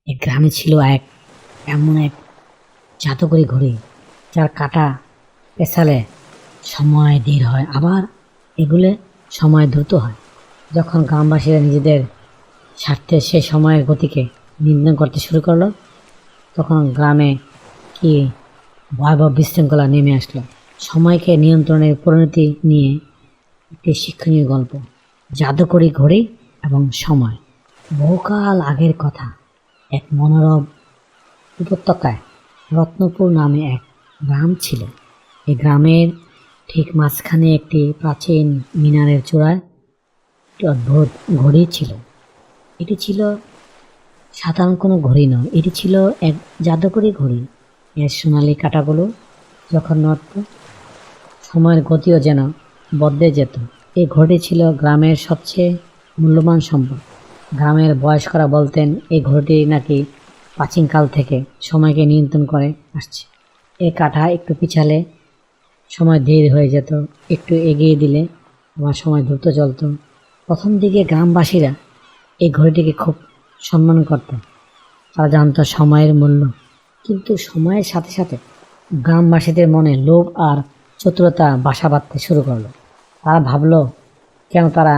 এক গ্রামে ছিল এমন এক জাদুকরি ঘড়ি, যার কাঁটা পেছালে সময় ধীর হয়, আবার এগুলে সময় দ্রুত হয়। যখন গ্রামবাসীরা নিজেদের স্বার্থে সেই সময়ের গতিকে নিয়ন্ত্রণ করতে শুরু করলো, তখন গ্রামে কি ভয়াবহ বিশৃঙ্খলা নেমে আসলো। সময়কে নিয়ন্ত্রণের পরিণতি নিয়ে একটি শিক্ষণীয় গল্প, জাদুকরি ঘড়ি এবং সময়। বহুকাল আগের কথা, এক মনোরম উপত্যকায় রত্নপুর নামে এক গ্রাম ছিল। এই গ্রামের ঠিক মাঝখানে একটি প্রাচীন মিনারের চূড়ায় একটি অদ্ভুত ঘড়ি ছিল। এটি ছিল সাধারণ কোনো ঘড়ি নয়, এটি ছিল এক জাদুকরি ঘড়ি। এর সোনালি কাঁটাগুলো যখন নড়ত, সময়ের গতিও যেন বদলে যেত। এই ঘড়ি ছিল গ্রামের সবচেয়ে মূল্যবান সম্পদ। গ্রামের বয়স্করা বলতেন এই ঘড়িটি নাকি প্রাচীনকাল থেকে সময়কে নিয়ন্ত্রণ করে আসছে। এই কাঁটা একটু পিছালে সময় ধীর হয়ে যেত, একটু এগিয়ে দিলে আবার সময় দ্রুত চলত। প্রথম দিকে গ্রামবাসীরা এই ঘড়িটিকে খুব সম্মান করত, তারা জানত সময়ের মূল্য। কিন্তু সময়ের সাথে সাথে গ্রামবাসীদের মনে লোভ আর চতুরতা বাসা বাঁধতে শুরু করলো। তারা ভাবলো, কেন তারা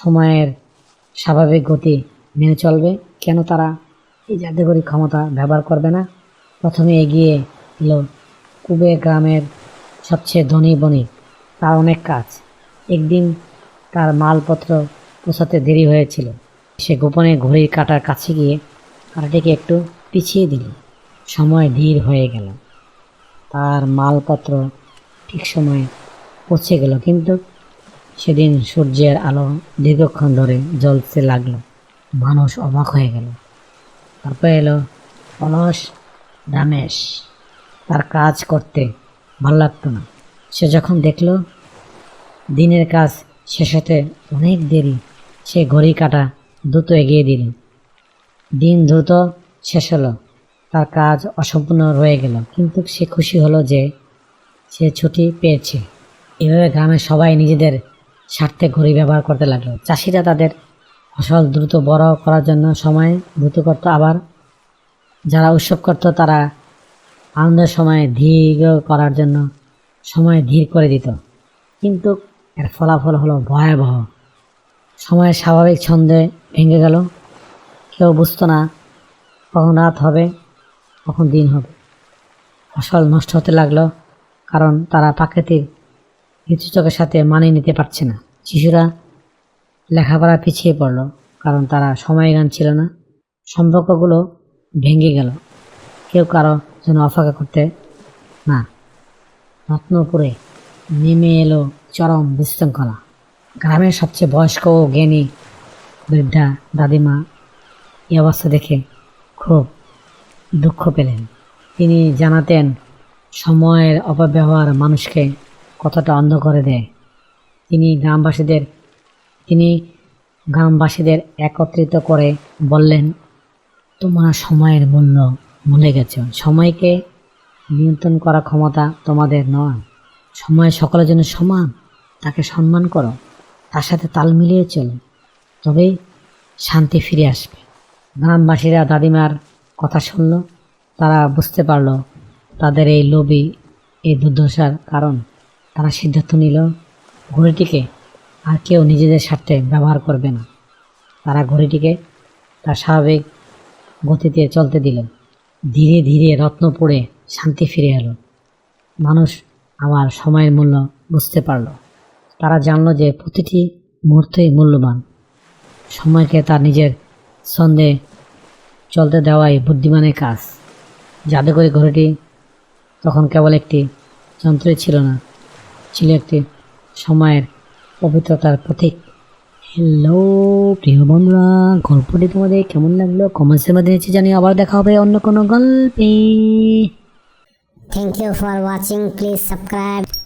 সময়ের স্বাভাবিক গতি মেনে চলবে, কেন তারা এই জাদুকরি ক্ষমতা ব্যবহার করবে না। প্রথমে এগিয়ে এলো কুবে, গ্রামের সবচেয়ে ধনী বণিক। তার অনেক কাজ। একদিন তার মালপত্র পৌঁছাতে দেরি হয়েছিল। সে গোপনে ঘড়ির কাঁটার কাছে গিয়ে কাঁটাটিকে একটু পিছিয়ে দিল। সময় ধীর হয়ে গেল, তার মালপত্র ঠিক সময়ে পৌঁছে গেল। কিন্তু সেদিন সূর্যের আলো দীর্ঘক্ষণ ধরে জ্বলতে লাগলো। মানুষ অবাক হয়ে গেল। তারপর এলো অলস রমেশ। তার কাজ করতে ভালো লাগতো না। সে যখন দেখলো দিনের কাজ শেষ হতে অনেক দেরি, সে ঘড়ি কাঁটা দ্রুত এগিয়ে দিল। দিন দ্রুত শেষ হলো, তার কাজ অসম্পূর্ণ রয়ে গেল, কিন্তু সে খুশি হলো যে সে ছুটি পেয়েছে। এভাবে গ্রামের সবাই নিজেদের স্বার্থে ঘড়ি ব্যবহার করতে লাগলো। চাষিরা তাদের ফসল দ্রুত বড় করার জন্য সময় দ্রুত করত, আবার যারা উৎসব করত তারা আনন্দের সময় ধীর করার জন্য সময় ধীর করে দিত। কিন্তু এর ফলাফল হলো ভয়াবহ। সময়ের স্বাভাবিক ছন্দে ভেঙে গেল। কেউ বুঝতো না কখন রাত হবে, কখন দিন হবে। ফসল নষ্ট হতে লাগলো, কারণ তারা প্রাকৃতিক ঋতুচক্রের সাথে মানিয়ে নিতে পারছে না। শিশুরা লেখাপড়া পিছিয়ে পড়লো, কারণ তারা সময়জ্ঞান ছিল না। সম্পর্কগুলো ভেঙে গেল, কেউ কারো জন্য অপেক্ষা করতে না। রত্নপুরে নেমে এলো চরম বিশৃঙ্খলা। গ্রামের সবচেয়ে বয়স্ক ও জ্ঞানী বৃদ্ধা দাদিমা এই অবস্থা দেখে খুব দুঃখ পেলেন। তিনি জানাতেন সময়ের অপব্যবহার মানুষকে কতটা অন্ধ করে দেয়। তিনি গ্রামবাসীদের একত্রিত করে বললেন, তোমরা সময়ের মূল্য ভুলে গেছ। সময়কে নিয়ন্ত্রণ করার ক্ষমতা তোমাদের নয়। সময় সকলের জন্য সমান, তাকে সম্মান করো, তার সাথে তাল মিলিয়ে চলো, তবেই শান্তি ফিরে আসবে। গ্রামবাসীরা দাদিমার কথা শুনল। তারা বুঝতে পারল তাদের এই লোভী, এই দুর্দশার কারণ। তারা সিদ্ধান্ত নিল ঘড়িটিকে আর কেউ নিজেদের স্বার্থে ব্যবহার করবে না। তারা ঘড়িটিকে তার স্বাভাবিক গতিতে চলতে দিল। ধীরে ধীরে রত্নপুরে শান্তি ফিরে এলো। মানুষ আবার সময়ের মূল্য বুঝতে পারল। তারা জানলো যে প্রতিটি মুহূর্তই মূল্যবান। সময়কে তার নিজের ছন্দে চলতে দেওয়াই বুদ্ধিমানের কাজ। জাদুকরি ঘড়িটি তখন কেবল একটি যন্ত্রই ছিল না, ছিল একটি সময়ের পবিত্রতার প্রতীক। হ্যালো প্রিয় বন্ধুরা, গল্পটি তোমাদের কেমন লাগলো কমেন্টসের মধ্যে নিচে জানিয়ে। আবার দেখা হবে অন্য কোনো গল্পে। Thank you for watching. Please subscribe.